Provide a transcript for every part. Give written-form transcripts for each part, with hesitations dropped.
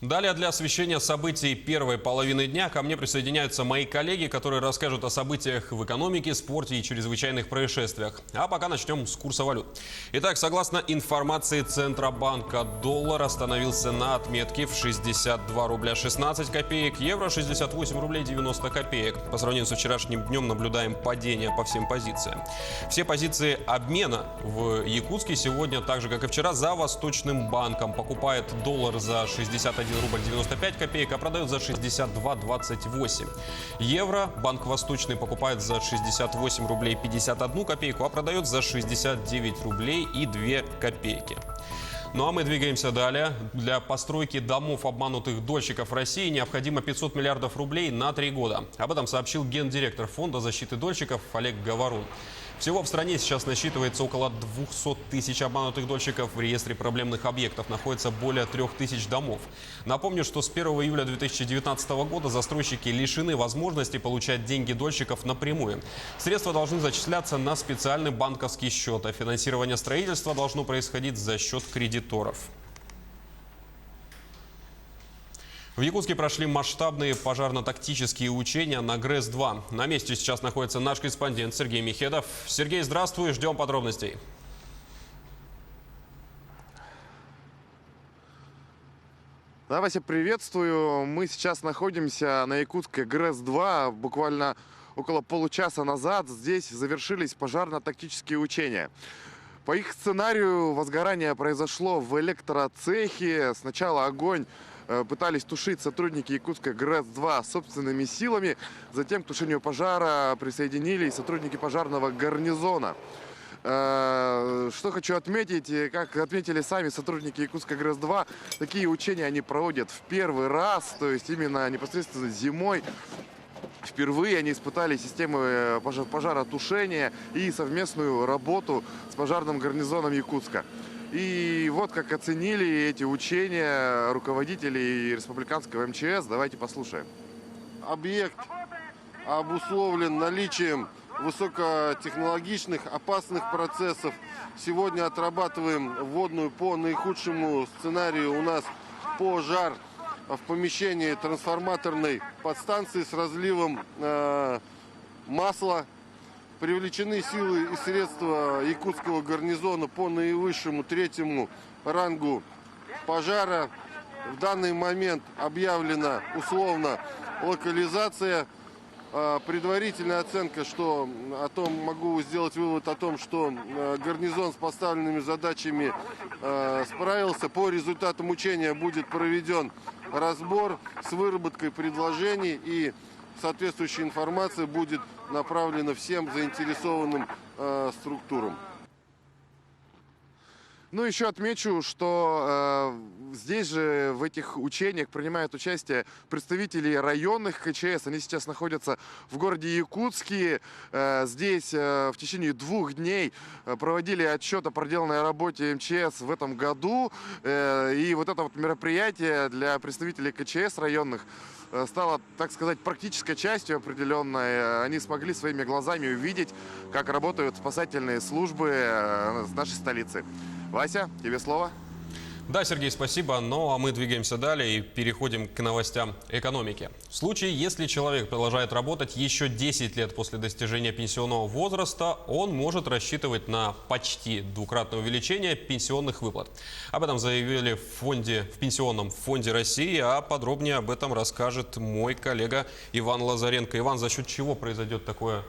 Далее для освещения событий первой половины дня ко мне присоединяются мои коллеги, которые расскажут о событиях в экономике, спорте и чрезвычайных происшествиях. А пока начнем с курса валют. Итак, согласно информации Центробанка, доллар остановился на отметке в 62 рубля 16 копеек, евро 68 рублей 90 копеек. По сравнению со вчерашним днем наблюдаем падение по всем позициям. Все позиции обмена в Якутске сегодня, так же как и вчера, за Восточным банком. Покупает доллар за 61 рубль 95 копеек, а продает за 62,28. Евро Банк Восточный покупает за 68 рублей 51 копейку, а продает за 69 рублей и 2 копейки. Ну а мы двигаемся далее. Для постройки домов обманутых дольщиков России необходимо 500 миллиардов рублей на 3 года. Об этом сообщил гендиректор Фонда защиты дольщиков Олег Говорун. Всего в стране сейчас насчитывается около 200 тысяч обманутых дольщиков. В реестре проблемных объектов находится более 3000 домов. Напомню, что с 1 июля 2019 года застройщики лишены возможности получать деньги дольщиков напрямую. Средства должны зачисляться на специальный банковский счет, а финансирование строительства должно происходить за счет кредиторов. В Якутске прошли масштабные пожарно-тактические учения на ГРЭС-2. На месте сейчас находится наш корреспондент Сергей Михедов. Сергей, здравствуй, ждем подробностей. Да, Вася, приветствую. Мы сейчас находимся на якутской ГРЭС-2. Буквально около получаса назад здесь завершились пожарно-тактические учения. По их сценарию возгорание произошло в электроцехе. Сначала огонь пытались тушить сотрудники якутской ГРЭС-2 собственными силами. Затем к тушению пожара присоединились сотрудники пожарного гарнизона. Что хочу отметить, как отметили сами сотрудники якутской ГРЭС-2, такие учения они проводят в первый раз, то есть именно непосредственно зимой. Впервые они испытали системы пожаротушения и совместную работу с пожарным гарнизоном Якутска. И вот как оценили эти учения руководители республиканского МЧС. Давайте послушаем. Объект обусловлен наличием высокотехнологичных опасных процессов. Сегодня отрабатываем вводную по наихудшему сценарию. У нас пожар в помещении трансформаторной подстанции с разливом масла. Привлечены силы и средства якутского гарнизона по наивысшему 3-му рангу пожара. В данный момент объявлена условно локализация. Предварительная оценка, могу сделать вывод о том, что гарнизон с поставленными задачами справился. По результатам учения будет проведен разбор с выработкой предложений, и соответствующая информация будет направлена всем заинтересованным структурам. Ну, еще отмечу, что здесь же в этих учениях принимают участие представители районных КЧС. Они сейчас находятся в городе Якутске. Здесь в течение 2 дней проводили отчет о проделанной работе МЧС в этом году. И вот это вот мероприятие для представителей КЧС районных стало, так сказать, практической частью определенной. Они смогли своими глазами увидеть, как работают спасательные службы нашей столицы. Вася, тебе слово. Да, Сергей, спасибо. Ну а мы двигаемся далее и переходим к новостям экономики. В случае, если человек продолжает работать еще 10 лет после достижения пенсионного возраста, он может рассчитывать на почти 2-кратное увеличение пенсионных выплат. Об этом заявили в Пенсионном фонде России, а подробнее об этом расскажет мой коллега Иван Лазаренко. Иван, за счет чего произойдет такое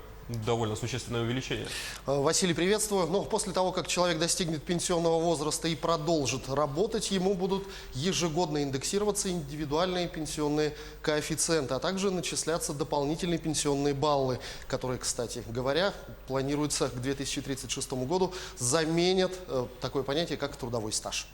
довольно существенное увеличение? Василий, приветствую. После того, как человек достигнет пенсионного возраста и продолжит работать, ему будут ежегодно индексироваться индивидуальные пенсионные коэффициенты, а также начисляться дополнительные пенсионные баллы, которые, кстати говоря, планируется к 2036 году заменят такое понятие, как трудовой стаж.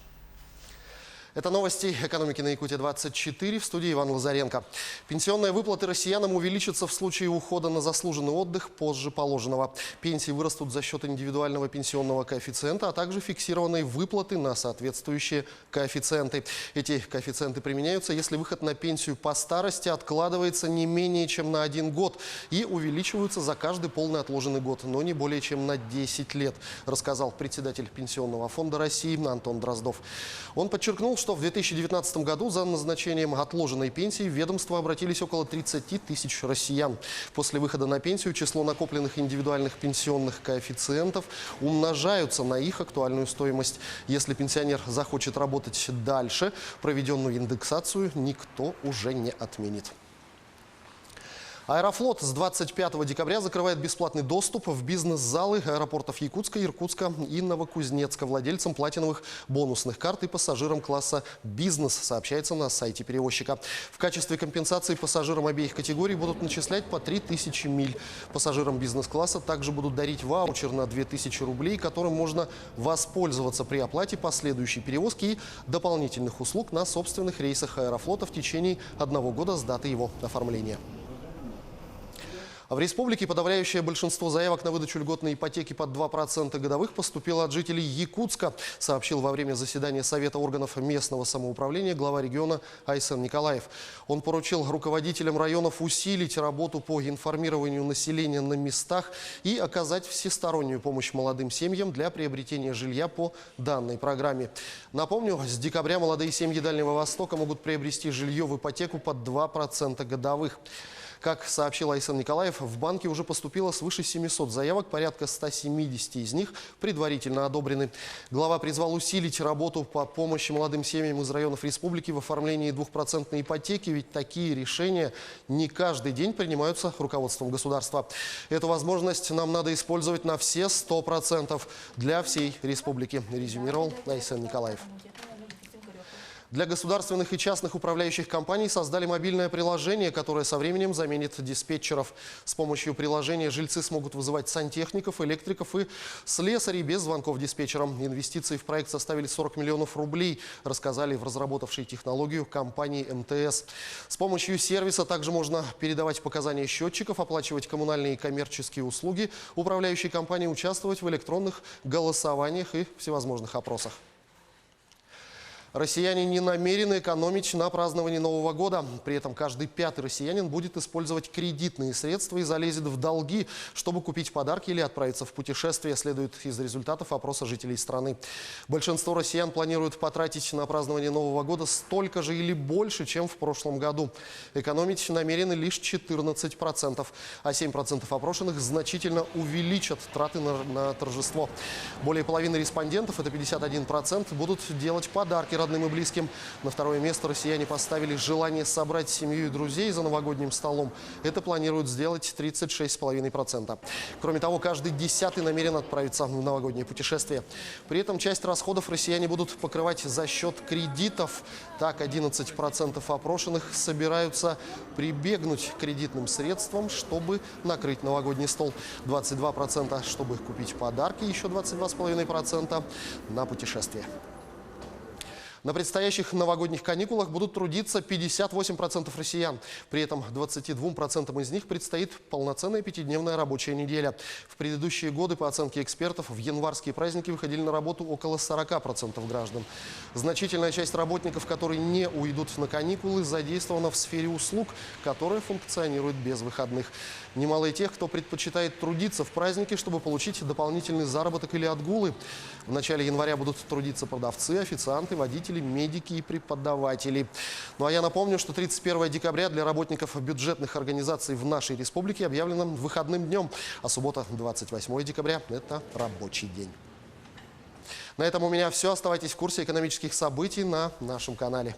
Это новости экономики на Якутия-24, в студии Иван Лазаренко. Пенсионные выплаты россиянам увеличатся в случае ухода на заслуженный отдых позже положенного. Пенсии вырастут за счет индивидуального пенсионного коэффициента, а также фиксированной выплаты на соответствующие коэффициенты. Эти коэффициенты применяются, если выход на пенсию по старости откладывается не менее чем на 1 год и увеличиваются за каждый полный отложенный год, но не более чем на 10 лет, рассказал председатель Пенсионного фонда России Антон Дроздов. Он подчеркнул, что в 2019 году за назначением отложенной пенсии в ведомство обратились около 30 тысяч россиян. После выхода на пенсию число накопленных индивидуальных пенсионных коэффициентов умножаются на их актуальную стоимость. Если пенсионер захочет работать дальше, проведенную индексацию никто уже не отменит. Аэрофлот с 25 декабря закрывает бесплатный доступ в бизнес-залы аэропортов Якутска, Иркутска и Новокузнецка владельцам платиновых бонусных карт и пассажирам класса «Бизнес», сообщается на сайте перевозчика. В качестве компенсации пассажирам обеих категорий будут начислять по 3000 миль. Пассажирам бизнес-класса также будут дарить ваучер на 2000 рублей, которым можно воспользоваться при оплате последующей перевозки и дополнительных услуг на собственных рейсах Аэрофлота в течение 1 года с даты его оформления. В республике подавляющее большинство заявок на выдачу льготной ипотеки под 2% годовых поступило от жителей Якутска, сообщил во время заседания Совета органов местного самоуправления глава региона Айсен Николаев. Он поручил руководителям районов усилить работу по информированию населения на местах и оказать всестороннюю помощь молодым семьям для приобретения жилья по данной программе. Напомню, с декабря молодые семьи Дальнего Востока могут приобрести жилье в ипотеку под 2% годовых. Как сообщил Айсен Николаев, в банке уже поступило свыше 700 заявок, порядка 170 из них предварительно одобрены. Глава призвал усилить работу по помощи молодым семьям из районов республики в оформлении 2% ипотеки, ведь такие решения не каждый день принимаются руководством государства. Эту возможность нам надо использовать на все 100% для всей республики, резюмировал Айсен Николаев. Для государственных и частных управляющих компаний создали мобильное приложение, которое со временем заменит диспетчеров. С помощью приложения жильцы смогут вызывать сантехников, электриков и слесарей без звонков диспетчерам. Инвестиции в проект составили 40 миллионов рублей, рассказали в разработавшей технологию компании МТС. С помощью сервиса также можно передавать показания счетчиков, оплачивать коммунальные и коммерческие услуги, управляющие компании участвовать в электронных голосованиях и всевозможных опросах. Россияне не намерены экономить на праздновании Нового года. При этом каждый 5-й россиянин будет использовать кредитные средства и залезет в долги, чтобы купить подарки или отправиться в путешествие, следует из результатов опроса жителей страны. Большинство россиян планируют потратить на празднование Нового года столько же или больше, чем в прошлом году. Экономить намерены лишь 14%, а 7% опрошенных значительно увеличат траты на торжество. Более половины респондентов, это 51%, будут делать подарки родным и близким. На второе место россияне поставили желание собрать семью и друзей за новогодним столом. Это планируют сделать 36,5%. Кроме того, каждый 10-й намерен отправиться в новогоднее путешествие. При этом часть расходов россияне будут покрывать за счет кредитов. Так, 11% опрошенных собираются прибегнуть к кредитным средствам, чтобы накрыть новогодний стол. 22% чтобы купить подарки, еще 22,5% на путешествие. На предстоящих новогодних каникулах будут трудиться 58% россиян. При этом 22% из них предстоит полноценная 5-дневная рабочая неделя. В предыдущие годы, по оценке экспертов, в январские праздники выходили на работу около 40% граждан. Значительная часть работников, которые не уйдут на каникулы, задействована в сфере услуг, которая функционирует без выходных. Немало и тех, кто предпочитает трудиться в праздники, чтобы получить дополнительный заработок или отгулы. В начале января будут трудиться продавцы, официанты, водители, медики и преподаватели. Ну а я напомню, что 31 декабря для работников бюджетных организаций в нашей республике объявлено выходным днем, а суббота 28 декабря – это рабочий день. На этом у меня все. Оставайтесь в курсе экономических событий на нашем канале.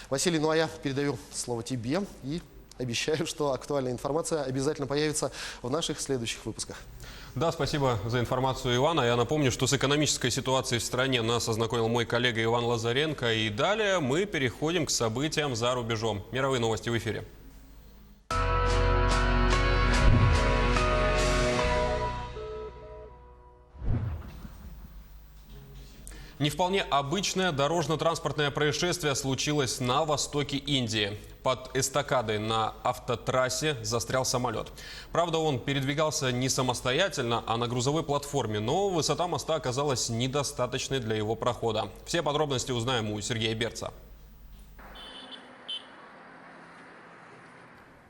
Василий, ну а я передаю слово тебе и обещаю, что актуальная информация обязательно появится в наших следующих выпусках. Да, спасибо за информацию, Иван. А я напомню, что с экономической ситуацией в стране нас ознакомил мой коллега Иван Лазаренко. И далее мы переходим к событиям за рубежом. Мировые новости в эфире. Не вполне обычное дорожно-транспортное происшествие случилось на востоке Индии. Под эстакадой на автотрассе застрял самолет. Правда, он передвигался не самостоятельно, а на грузовой платформе, но высота моста оказалась недостаточной для его прохода. Все подробности узнаем у Сергея Берца.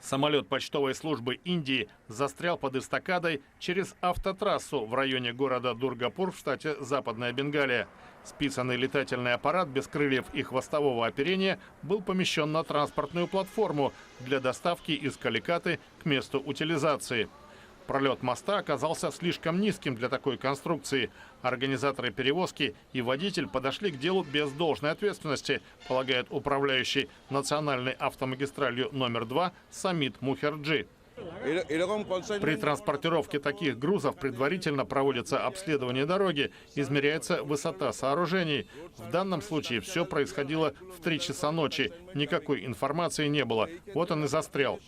Самолет почтовой службы Индии застрял под эстакадой через автотрассу в районе города Дургапур в штате Западная Бенгалия. Списанный летательный аппарат без крыльев и хвостового оперения был помещен на транспортную платформу для доставки из Каликаты к месту утилизации. Пролет моста оказался слишком низким для такой конструкции. Организаторы перевозки и водитель подошли к делу без должной ответственности, полагает управляющий национальной автомагистралью номер 2 Самит Мухерджи. При транспортировке таких грузов предварительно проводится обследование дороги, измеряется высота сооружений. В данном случае все происходило в 3 часа ночи. Никакой информации не было. Вот он и застрял.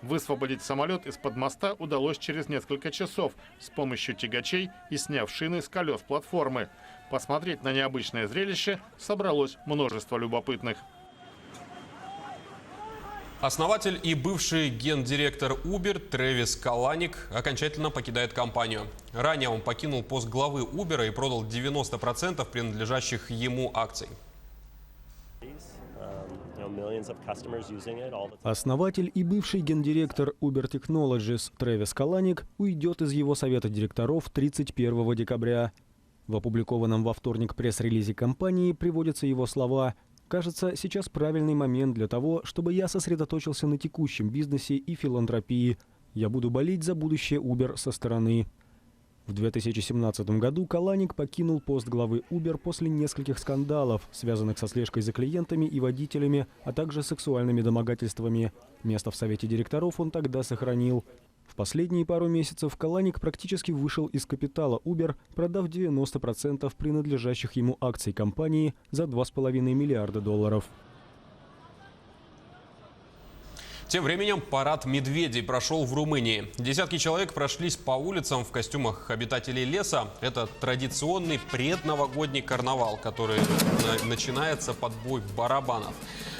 Высвободить самолет из-под моста удалось через несколько часов с помощью тягачей и сняв шины с колес платформы. Посмотреть на необычное зрелище собралось множество любопытных. Основатель и бывший гендиректор Uber Трэвис Каланик окончательно покидает компанию. Ранее он покинул пост главы Uber и продал 90% принадлежащих ему акций. Основатель и бывший гендиректор Uber Technologies Трэвис Каланик уйдет из его совета директоров 31 декабря. В опубликованном во вторник пресс-релизе компании приводятся его слова: «Кажется, сейчас правильный момент для того, чтобы я сосредоточился на текущем бизнесе и филантропии. Я буду болеть за будущее Uber со стороны». В 2017 году Каланик покинул пост главы Uber после нескольких скандалов, связанных со слежкой за клиентами и водителями, а также сексуальными домогательствами. Место в совете директоров он тогда сохранил. В последние пару месяцев Каланик практически вышел из капитала Uber, продав 90% принадлежащих ему акций компании за $2,5 миллиарда. Тем временем парад медведей прошел в Румынии. Десятки человек прошлись по улицам в костюмах обитателей леса. Это традиционный предновогодний карнавал, который начинается под бой барабанов.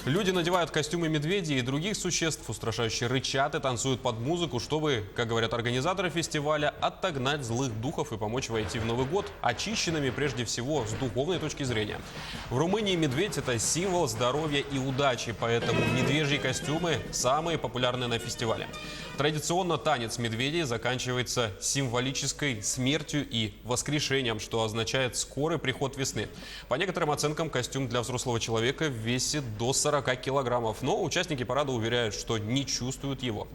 Люди надевают костюмы медведей и других существ, устрашающе рычат и танцуют под музыку, чтобы, как говорят организаторы фестиваля, отогнать злых духов и помочь войти в Новый год очищенными прежде всего с духовной точки зрения. В Румынии медведь – это символ здоровья и удачи, поэтому медвежьи костюмы самые популярные на фестивале. Традиционно танец медведей заканчивается символической смертью и воскрешением, что означает скорый приход весны. По некоторым оценкам, костюм для взрослого человека весит до 40 килограммов, но участники парада уверяют, что не чувствуют его.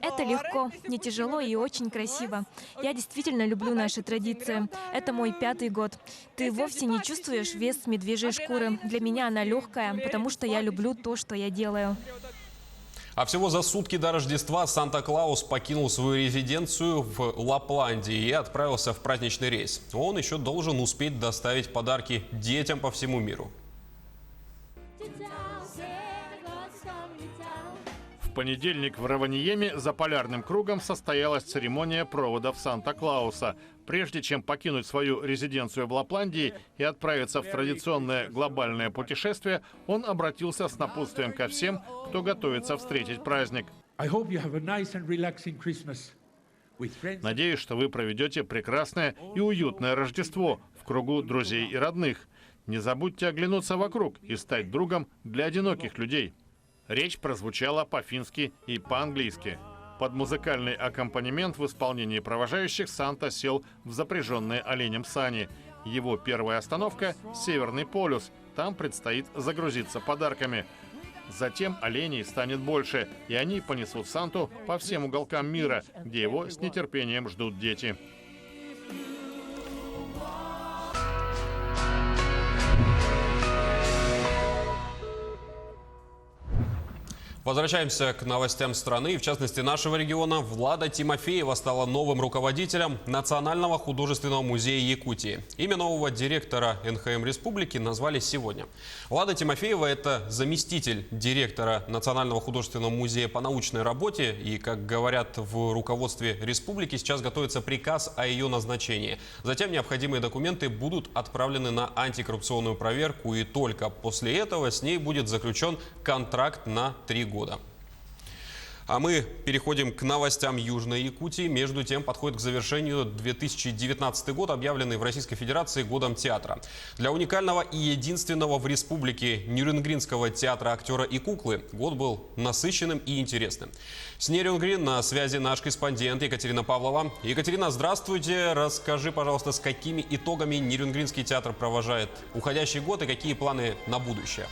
Это легко, не тяжело и очень красиво. Я действительно люблю наши традиции. Это мой 5-й год. Ты вовсе не чувствуешь вес медвежьей шкуры. Для меня она легкая, потому что я люблю то, что я делаю. А всего за сутки до Рождества Санта-Клаус покинул свою резиденцию в Лапландии и отправился в праздничный рейс. Он еще должен успеть доставить подарки детям по всему миру. В понедельник в Раваньеме за полярным кругом состоялась церемония проводов Санта-Клауса. Прежде чем покинуть свою резиденцию в Лапландии и отправиться в традиционное глобальное путешествие, он обратился с напутствием ко всем, кто готовится встретить праздник. Надеюсь, что вы проведете прекрасное и уютное Рождество в кругу друзей и родных. Не забудьте оглянуться вокруг и стать другом для одиноких людей. Речь прозвучала по-фински и по-английски. Под музыкальный аккомпанемент в исполнении провожающих Санта сел в запряженные оленем сани. Его первая остановка – Северный полюс. Там предстоит загрузиться подарками. Затем оленей станет больше, и они понесут Санту по всем уголкам мира, где его с нетерпением ждут дети. Возвращаемся к новостям страны, в частности нашего региона. Влада Тимофеева стала новым руководителем Национального художественного музея Якутии. Имя нового директора НХМ Республики назвали сегодня. Влада Тимофеева – это заместитель директора Национального художественного музея по научной работе. И, как говорят в руководстве республики, сейчас готовится приказ о ее назначении. Затем необходимые документы будут отправлены на антикоррупционную проверку. И только после этого с ней будет заключен контракт на 3 года. А мы переходим к новостям Южной Якутии. Между тем, подходит к завершению 2019 год, объявленный в Российской Федерации годом театра. Для уникального и единственного в республике Нерюнгринского театра актера и куклы год был насыщенным и интересным. С Нерюнгрин на связи наш корреспондент Екатерина Павлова. Екатерина, здравствуйте. Расскажи, пожалуйста, с какими итогами Нерюнгринский театр провожает уходящий год и какие планы на будущее?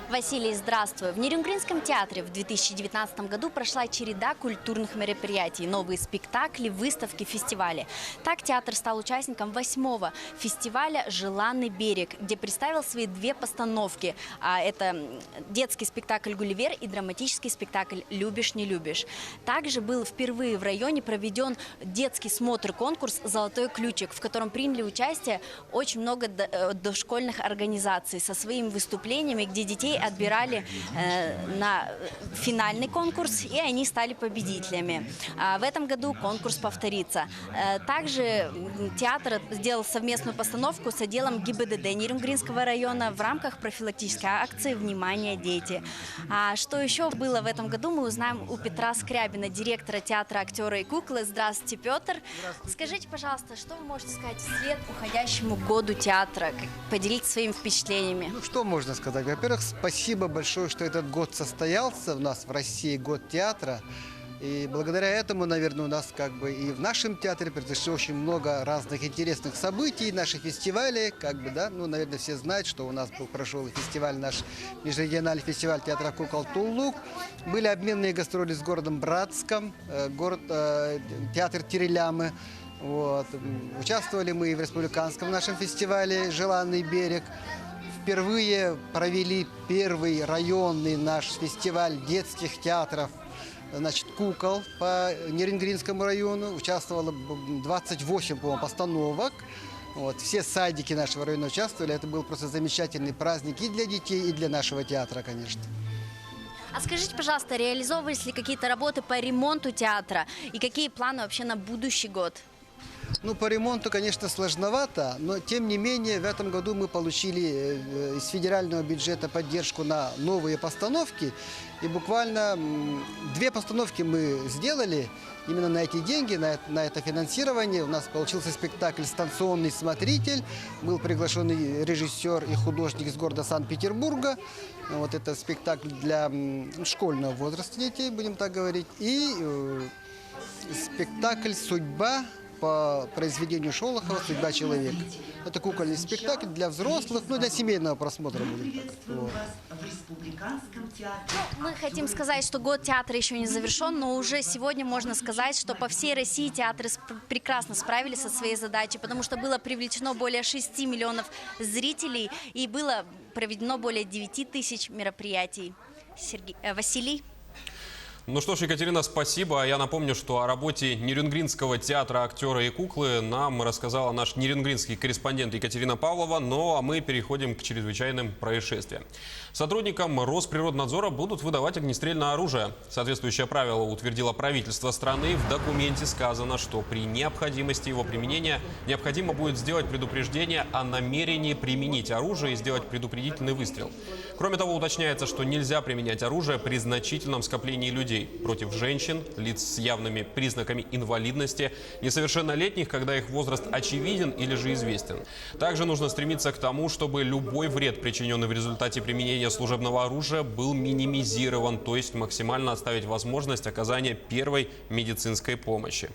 Василий, здравствуй. В Нерюнгринском театре в 2019 году прошла череда культурных мероприятий, новые спектакли, выставки, фестивали. Так театр стал участником 8-го фестиваля «Желанный берег», где представил свои 2 постановки. Это детский спектакль «Гулливер» и драматический спектакль «Любишь, не любишь». Также был впервые в районе проведен детский смотр-конкурс «Золотой ключик», в котором приняли участие очень много дошкольных организаций со своими выступлениями, где детей отбирали на финальный конкурс, и они стали победителями. В этом году конкурс повторится. Также театр сделал совместную постановку с отделом ГИБДД Нерюнгринского района в рамках профилактической акции «Внимание, дети». А что еще было в этом году, мы узнаем у Петра Скрябина, директора театра актера и куклы. Здравствуйте, Петр. Скажите, пожалуйста, что вы можете сказать вслед уходящему году театра? Поделитесь своими впечатлениями. Ну, что можно сказать? Во-первых, спасибо большое, что этот год состоялся у нас в России, год театра. И благодаря этому, наверное, у нас как бы и в нашем театре произошло очень много разных интересных событий, наши фестивали, как бы, да, ну, наверное, все знают, что у нас прошел фестиваль, наш межрегиональный фестиваль театра кукол «Туллук». Были обменные гастроли с городом Братском, театр Терелямы. Вот. Участвовали мы и в республиканском нашем фестивале «Желанный берег». Впервые провели первый районный наш фестиваль детских театров, значит, кукол по Нерюнгринскому району. Участвовало 28, по-моему, постановок. Вот. Все садики нашего района участвовали. Это был просто замечательный праздник и для детей, и для нашего театра, конечно. А скажите, пожалуйста, реализовывались ли какие-то работы по ремонту театра? И какие планы вообще на будущий год? Ну, по ремонту, конечно, сложновато, но, тем не менее, в этом году мы получили из федерального бюджета поддержку на новые постановки. И буквально 2 постановки мы сделали именно на эти деньги, на это финансирование. У нас получился спектакль «Станционный смотритель». Был приглашен режиссер и художник из города Санкт-Петербурга. Вот это спектакль для школьного возраста детей, будем так говорить. И спектакль «Судьба» по произведению Шолохова «Судьба человека». Это кукольный спектакль для взрослых, ну, для семейного просмотра будет. Вот. Мы хотим сказать, что год театра еще не завершен, но уже сегодня можно сказать, что по всей России театры прекрасно справились со своей задачей, потому что было привлечено более 6 миллионов зрителей и было проведено более 9 тысяч мероприятий. Василий? Ну что ж, Екатерина, спасибо. Я напомню, что о работе Нерюнгринского театра актера и куклы нам рассказала наш нерюнгринский корреспондент Екатерина Павлова. Ну а мы переходим к чрезвычайным происшествиям. Сотрудникам Росприроднадзора будут выдавать огнестрельное оружие. Соответствующее правило утвердило правительство страны. В документе сказано, что при необходимости его применения необходимо будет сделать предупреждение о намерении применить оружие и сделать предупредительный выстрел. Кроме того, уточняется, что нельзя применять оружие при значительном скоплении людей, против женщин, лиц с явными признаками инвалидности, несовершеннолетних, когда их возраст очевиден или же известен. Также нужно стремиться к тому, чтобы любой вред, причиненный в результате применения служебного оружия, был минимизирован, то есть максимально оставить возможность оказания первой медицинской помощи.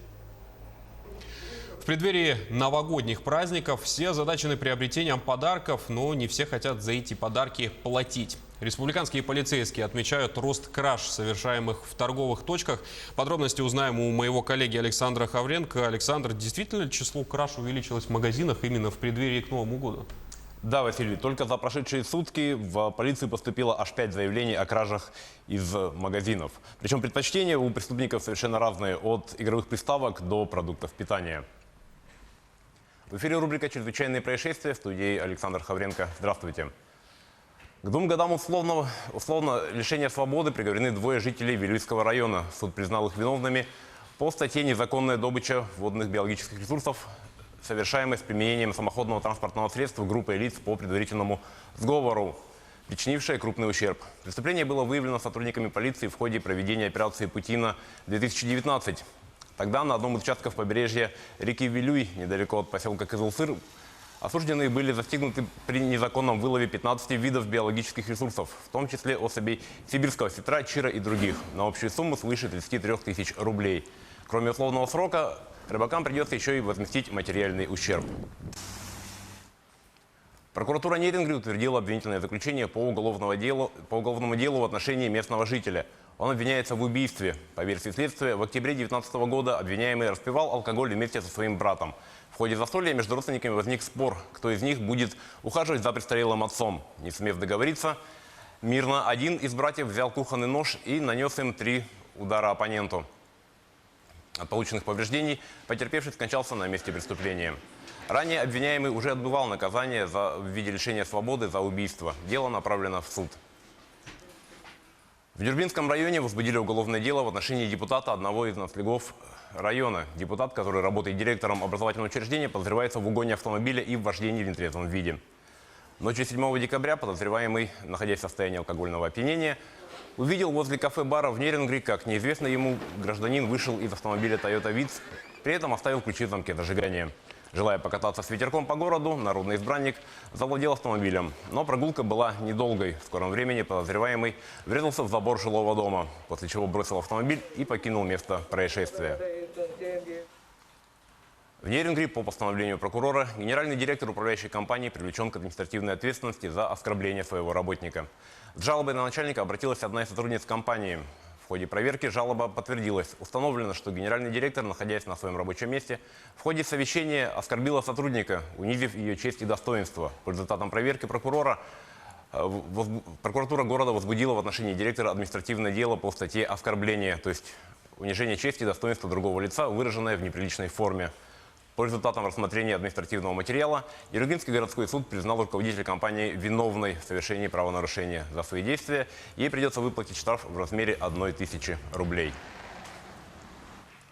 В преддверии новогодних праздников все озадачены приобретением подарков, но не все хотят за эти подарки платить. Республиканские полицейские отмечают рост краж, совершаемых в торговых точках. Подробности узнаем у моего коллеги Александра Хавренко. Александр, действительно число краж увеличилось в магазинах именно в преддверии к Новому году? Да, Василий, только за прошедшие сутки в полицию поступило аж 5 заявлений о кражах из магазинов. Причем предпочтения у преступников совершенно разные, от игровых приставок до продуктов питания. В эфире рубрика «Чрезвычайные происшествия», в студии Александр Хавренко. Здравствуйте. К 2 годам условно лишения свободы приговорены 2 жителей Вилюйского района. Суд признал их виновными по статье «Незаконная добыча водных биологических ресурсов», совершаемой с применением самоходного транспортного средства группой лиц по предварительному сговору. причинившее крупный ущерб. Преступление было выявлено сотрудниками полиции в ходе проведения операции «Путина-2019». Тогда на одном из участков побережья реки Вилюй, недалеко от поселка Кызылсыр, осужденные были застигнуты при незаконном вылове 15 видов биологических ресурсов, в том числе особей сибирского сетра, чира и других, на общую сумму свыше 33 тысяч рублей. Кроме условного срока, рыбакам придется еще и возместить материальный ущерб. Прокуратура Нерюнгри утвердила обвинительное заключение по уголовному делу в отношении местного жителя. Он обвиняется в убийстве. По версии следствия, в октябре 2019 года обвиняемый распивал алкоголь вместе со своим братом. В ходе застолья между родственниками возник спор, кто из них будет ухаживать за престарелым отцом. Не сумев договориться, мирно один из братьев взял кухонный нож и нанес им 3 удара оппоненту. От полученных повреждений потерпевший скончался на месте преступления. Ранее обвиняемый уже отбывал наказание в виде лишения свободы за убийство. Дело направлено в суд. В Дюрбинском районе возбудили уголовное дело в отношении депутата одного из наследников района. Депутат, который работает директором образовательного учреждения, подозревается в угоне автомобиля и в вождении в нетрезвом виде. Ночью 7 декабря подозреваемый, находясь в состоянии алкогольного опьянения, увидел возле кафе-бара в Нерюнгри, как неизвестный ему гражданин вышел из автомобиля Toyota Vitz, при этом оставил ключи в замке зажигания. Желая покататься с ветерком по городу, народный избранник завладел автомобилем. Но прогулка была недолгой. В скором времени подозреваемый врезался в забор жилого дома, после чего бросил автомобиль и покинул место происшествия. В Нерюнгри по постановлению прокурора генеральный директор управляющей компании привлечен к административной ответственности за оскорбление своего работника. С жалобой на начальника обратилась одна из сотрудниц компании. В ходе проверки жалоба подтвердилась. Установлено, что генеральный директор, находясь на своем рабочем месте, в ходе совещания оскорбила сотрудника, унизив ее честь и достоинство. По результатам проверки прокуратура города возбудила в отношении директора административное дело по статье «Оскорбление», то есть унижение чести и достоинства другого лица, выраженное в неприличной форме. По результатам рассмотрения административного материала Нерюнгринский городской суд признал руководителя компании виновной в совершении правонарушения. За свои действия ей придется выплатить штраф в размере 1000 рублей.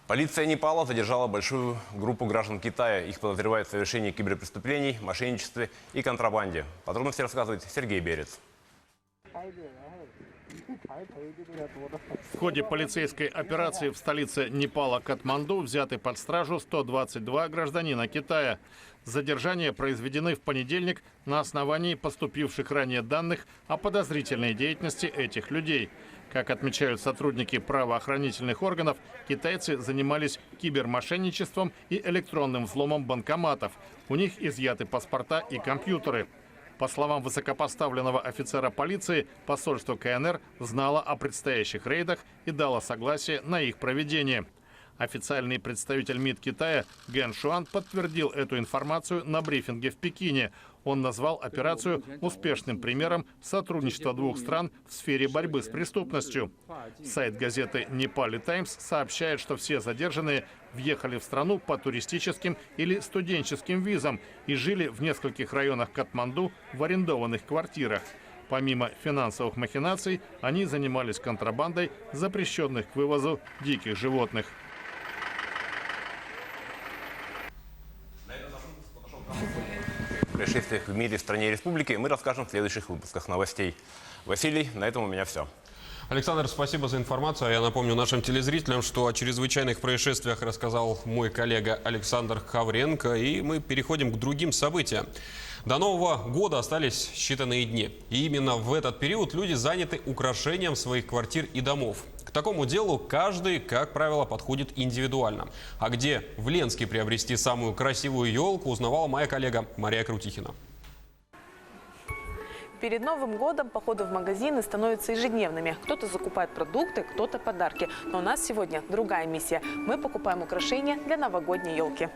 Полиция Непала задержала большую группу граждан Китая. Их подозревают в совершении киберпреступлений, мошенничестве и контрабанде. Подробности рассказывает Сергей Берец. В ходе полицейской операции в столице Непала Катманду взяты под стражу 122 гражданина Китая. Задержания произведены в понедельник на основании поступивших ранее данных о подозрительной деятельности этих людей. Как отмечают сотрудники правоохранительных органов, китайцы занимались кибермошенничеством и электронным взломом банкоматов. У них изъяты паспорта и компьютеры. По словам высокопоставленного офицера полиции, посольство КНР знало о предстоящих рейдах и дало согласие на их проведение. Официальный представитель МИД Китая Ген Шуан подтвердил эту информацию на брифинге в Пекине. Он назвал операцию успешным примером сотрудничества двух стран в сфере борьбы с преступностью. Сайт газеты «Непали Таймс» сообщает, что все задержанные въехали в страну по туристическим или студенческим визам и жили в нескольких районах Катманду в арендованных квартирах. Помимо финансовых махинаций, они занимались контрабандой запрещенных к вывозу диких животных. О происшествиях в мире, стране и республике мы расскажем в следующих выпусках новостей. Василий, на этом у меня все. Александр, спасибо за информацию. Я напомню нашим телезрителям, что о чрезвычайных происшествиях рассказал мой коллега Александр Хавренко. И мы переходим к другим событиям. До Нового года остались считанные дни. И именно в этот период люди заняты украшением своих квартир и домов. К такому делу каждый, как правило, подходит индивидуально. А где в Ленске приобрести самую красивую елку, узнавала моя коллега Мария Крутихина. Перед Новым годом походы в магазины становятся ежедневными. Кто-то закупает продукты, кто-то подарки. Но у нас сегодня другая миссия. Мы покупаем украшения для новогодней елки.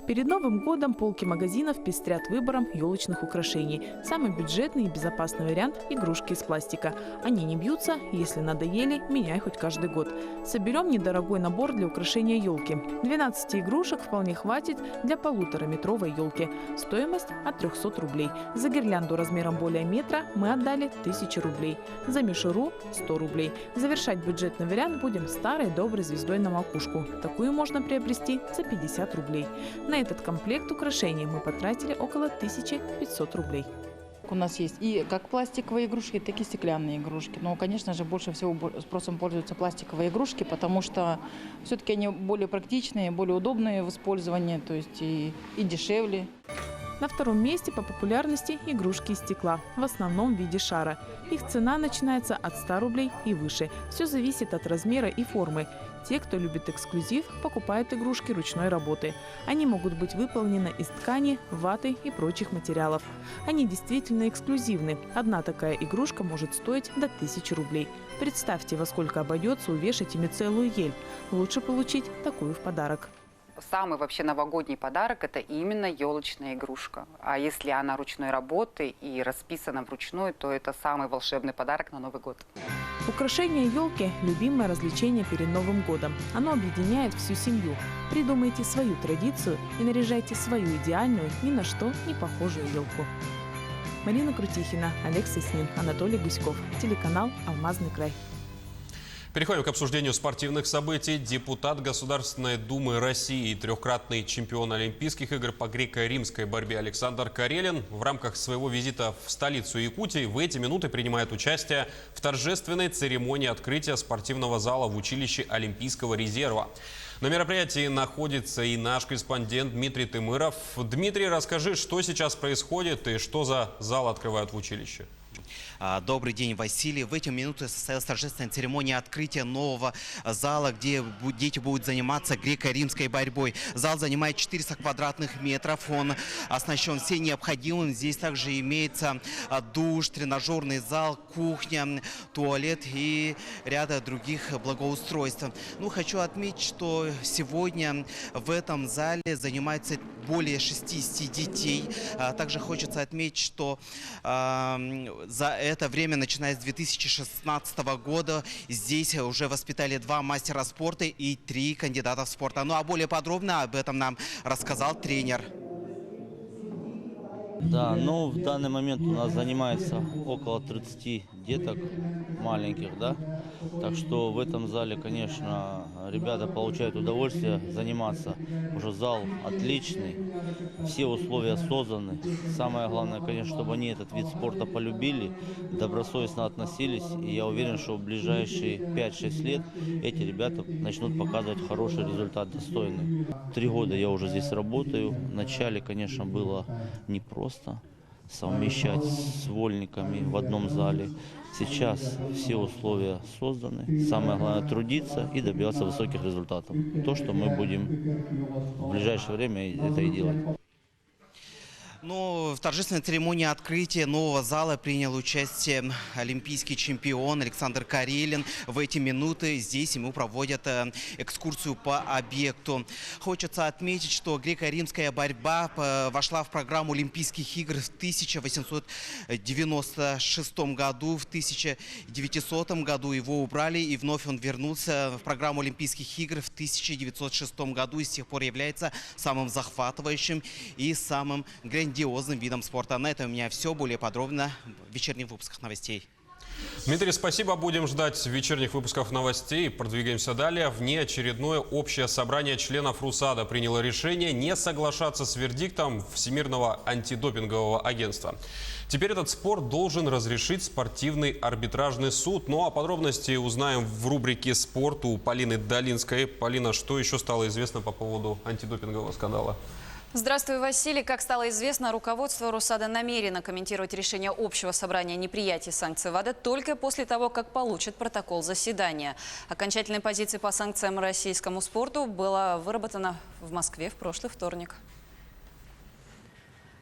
Перед Новым годом полки магазинов пестрят выбором елочных украшений. Самый бюджетный и безопасный вариант – игрушки из пластика. Они не бьются, если надоели, меняй хоть каждый год. Соберем недорогой набор для украшения елки. 12 игрушек вполне хватит для 1,5-метровой елки. Стоимость от 300 рублей. За гирлянду размером более метра мы отдали 1000 рублей. За мишуру – 100 рублей. Завершать бюджетный вариант будем старой доброй звездой на макушку. Такую можно приобрести за 50 рублей. На этот комплект украшений мы потратили около 1500 рублей. у нас есть и как пластиковые игрушки, так и стеклянные игрушки. Но, конечно же, больше всего спросом пользуются пластиковые игрушки, потому что все-таки они более практичные, более удобные в использовании, то есть и дешевле. На втором месте по популярности игрушки из стекла, в основном в виде шара. Их цена начинается от 100 рублей и выше. Все зависит от размера и формы. Те, кто любит эксклюзив, покупают игрушки ручной работы. Они могут быть выполнены из ткани, ваты и прочих материалов. Они действительно эксклюзивны. Одна такая игрушка может стоить до 1000 рублей. Представьте, во сколько обойдется увешать ими целую ель. Лучше получить такую в подарок. Самый вообще новогодний подарок – это именно елочная игрушка. А если она ручной работы и расписана вручную, то это самый волшебный подарок на Новый год. Украшение елки – любимое развлечение перед Новым годом. Оно объединяет всю семью. Придумайте свою традицию и наряжайте свою идеальную, ни на что не похожую елку. Марина Крутихина, Олег Соснин, Анатолий Гуськов. Телеканал «Алмазный край». Переходим к обсуждению спортивных событий. Депутат Государственной Думы России и трехкратный чемпион Олимпийских игр по греко-римской борьбе Александр Карелин в рамках своего визита в столицу Якутии в эти минуты принимает участие в торжественной церемонии открытия спортивного зала в училище Олимпийского резерва. На мероприятии находится и наш корреспондент Дмитрий Тымыров. Дмитрий, расскажи, что сейчас происходит и что за зал открывают в училище? Добрый день, Василий. В эти минуты состоялась торжественная церемония открытия нового зала, где дети будут заниматься греко-римской борьбой. Зал занимает 400 квадратных метров. Он оснащен всем необходимым. Здесь также имеется душ, тренажерный зал, кухня, туалет и ряд других благоустройств. Хочу отметить, что сегодня в этом зале занимается более 60 детей. Также хочется отметить, что за это время, начиная с 2016 года, здесь уже воспитали 2 мастера спорта и 3 кандидата в спорт. А более подробно об этом нам рассказал тренер. Да, в данный момент у нас занимается около 30 деток маленьких, да. Так что в этом зале, конечно, ребята получают удовольствие заниматься. Уже зал отличный, все условия созданы. Самое главное, конечно, чтобы они этот вид спорта полюбили, добросовестно относились. И я уверен, что в ближайшие 5-6 лет эти ребята начнут показывать хороший результат, достойный. 3 года я уже здесь работаю. Вначале, конечно, было непросто совмещать с вольниками в одном зале. Сейчас все условия созданы. Самое главное — трудиться и добиваться высоких результатов. То, что мы будем в ближайшее время это и делать. В торжественной церемонии открытия нового зала принял участие олимпийский чемпион Александр Карелин. В эти минуты здесь ему проводят экскурсию по объекту. Хочется отметить, что греко-римская борьба вошла в программу Олимпийских игр в 1896 году. В 1900 году его убрали, и вновь он вернулся в программу Олимпийских игр в 1906 году и с тех пор является самым захватывающим и самым грандиозным видом спорта. На этом у меня все. Более подробно в вечерних выпусках новостей. Дмитрий, спасибо. Будем ждать вечерних выпусков новостей. Продвигаемся далее. Внеочередное общее собрание членов РУСАДА приняло решение не соглашаться с вердиктом Всемирного антидопингового агентства. Теперь этот спор должен разрешить спортивный арбитражный суд. А подробности узнаем в рубрике «Спорт» у Полины Долинской. Полина, что еще стало известно по поводу антидопингового скандала? Здравствуй, Василий. Как стало известно, руководство РУСАДА намерено комментировать решение общего собрания о неприятии санкций ВАДА только после того, как получит протокол заседания. Окончательная позиция по санкциям российскому спорту была выработана в Москве в прошлый вторник.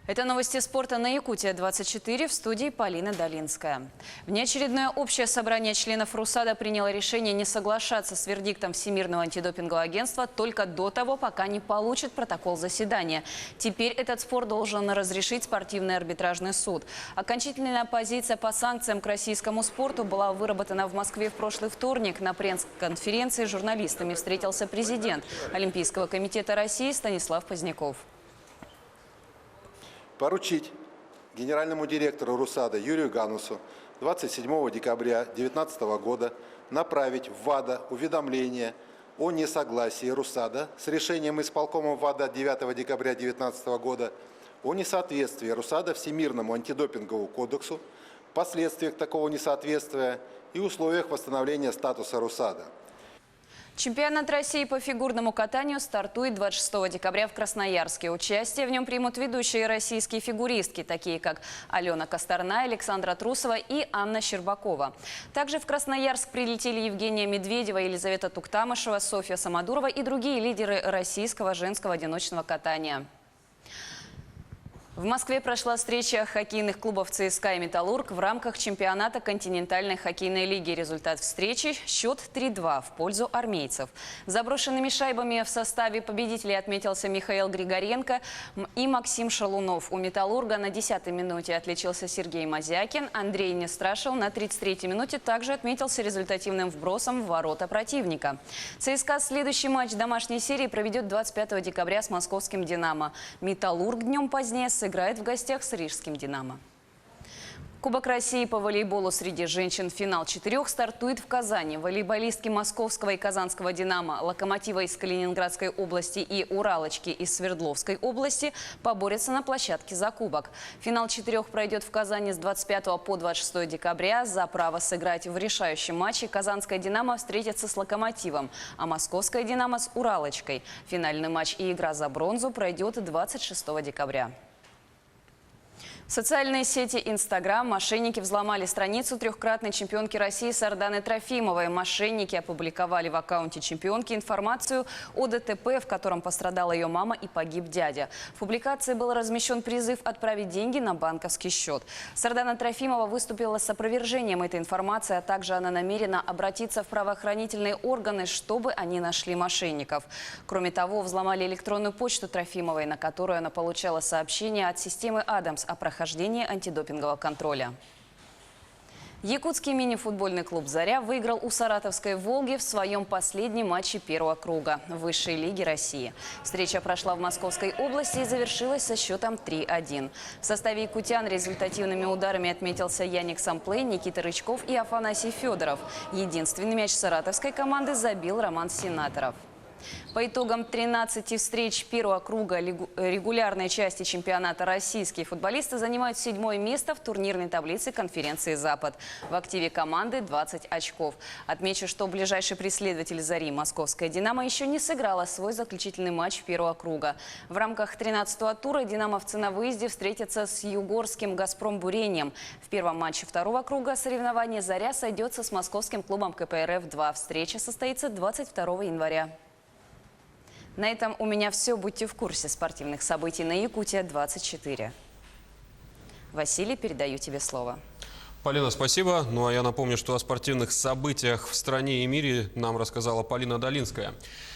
Это новости спорта на Якутия-24, в студии Полина Долинская. Внеочередное общее собрание членов РУСАДА приняло решение не соглашаться с вердиктом Всемирного антидопингового агентства только до того, пока не получит протокол заседания. Теперь этот спор должен разрешить спортивный арбитражный суд. Окончательная позиция по санкциям к российскому спорту была выработана в Москве в прошлый вторник. На пресс-конференции с журналистами встретился президент Олимпийского комитета России Станислав Поздняков. Поручить генеральному директору РУСАДА Юрию Ганусу 27 декабря 2019 года направить в ВАДА уведомление о несогласии РУСАДА с решением исполкома ВАДА 9 декабря 2019 года о несоответствии РУСАДА Всемирному антидопинговому кодексу, последствиях такого несоответствия и условиях восстановления статуса РУСАДА. Чемпионат России по фигурному катанию стартует 26 декабря в Красноярске. Участие в нем примут ведущие российские фигуристки, такие как Алена Косторная, Александра Трусова и Анна Щербакова. Также в Красноярск прилетели Евгения Медведева, Елизавета Туктамышева, Софья Самодурова и другие лидеры российского женского одиночного катания. В Москве прошла встреча хоккейных клубов ЦСКА и «Металлург» в рамках чемпионата континентальной хоккейной лиги. Результат встречи – счет 3-2 в пользу армейцев. Заброшенными шайбами в составе победителей отметился Михаил Григоренко и Максим Шалунов. У «Металлурга» на 10-й минуте отличился Сергей Мазякин. Андрей Нестрашев на 33-й минуте также отметился результативным вбросом в ворота противника. ЦСКА следующий матч домашней серии проведет 25 декабря с московским «Динамо». «Металлург» днем позднее сыграет в гостях с рижским «Динамо». Кубок России по волейболу среди женщин. Финал 4 стартует в Казани. Волейболистки московского и казанского «Динамо», «Локомотива» из Калининградской области и «Уралочки» из Свердловской области поборются на площадке за кубок. Финал 4 пройдет в Казани с 25 по 26 декабря. За право сыграть в решающем матче казанская «Динамо» встретится с «Локомотивом», а московская «Динамо» с «Уралочкой». Финальный матч и игра за бронзу пройдет 26 декабря. В социальной сети Instagram мошенники взломали страницу трехкратной чемпионки России Сарданы Трофимовой. Мошенники опубликовали в аккаунте чемпионки информацию о ДТП, в котором пострадала ее мама и погиб дядя. В публикации был размещен призыв отправить деньги на банковский счет. Сардана Трофимова выступила с опровержением этой информации, а также она намерена обратиться в правоохранительные органы, чтобы они нашли мошенников. Кроме того, взломали электронную почту Трофимовой, на которую она получала сообщения от системы «Адамс» о прохождении антидопингового контроля. Якутский мини-футбольный клуб «Заря» выиграл у саратовской «Волги» в своем последнем матче первого круга высшей лиги России. Встреча прошла в Московской области и завершилась со счетом 3-1. В составе якутян результативными ударами отметился Яник Самплей, Никита Рычков и Афанасий Федоров. Единственный мяч саратовской команды забил Роман Сенаторов. По итогам 13 встреч первого круга регулярной части чемпионата российские футболисты занимают 7-е место в турнирной таблице конференции «Запад». В активе команды 20 очков. Отмечу, что ближайший преследователь «Зари» московская «Динамо» еще не сыграла свой заключительный матч первого круга. В рамках 13-го тура «Динамовцы» на выезде встретятся с югорским «Газпром Бурением». В первом матче второго круга соревнования «Заря» сойдется с московским клубом КПРФ-2. Встреча состоится 22 января. На этом у меня все. Будьте в курсе спортивных событий на Якутия-24. Василий, передаю тебе слово. Полина, спасибо. Ну а я напомню, что о спортивных событиях в стране и мире нам рассказала Полина Долинская.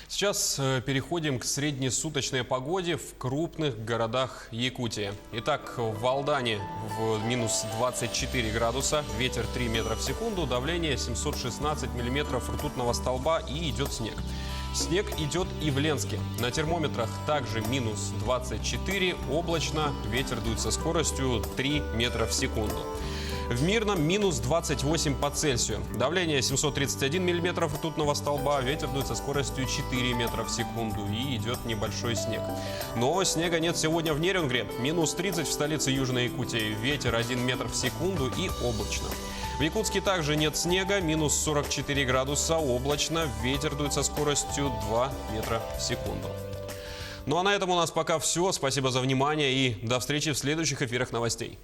Сейчас переходим к среднесуточной погоде в крупных городах Якутии. Итак, в Алдане в минус 24 градуса, ветер 3 метра в секунду, давление 716 миллиметров ртутного столба и идет снег. Снег идет и в Ленске. На термометрах также минус 24, облачно, ветер дует со скоростью 3 метра в секунду. В Мирном минус 28 по Цельсию. Давление 731 миллиметров ртутного столба, ветер дует со скоростью 4 метра в секунду и идет небольшой снег. Но снега нет сегодня в Нерюнгре. Минус 30 в столице Южной Якутии, ветер 1 метр в секунду и облачно. В Якутске также нет снега, минус 44 градуса, облачно, ветер дует со скоростью 2 метра в секунду. Ну а на этом у нас пока все. Спасибо за внимание и до встречи в следующих эфирах новостей.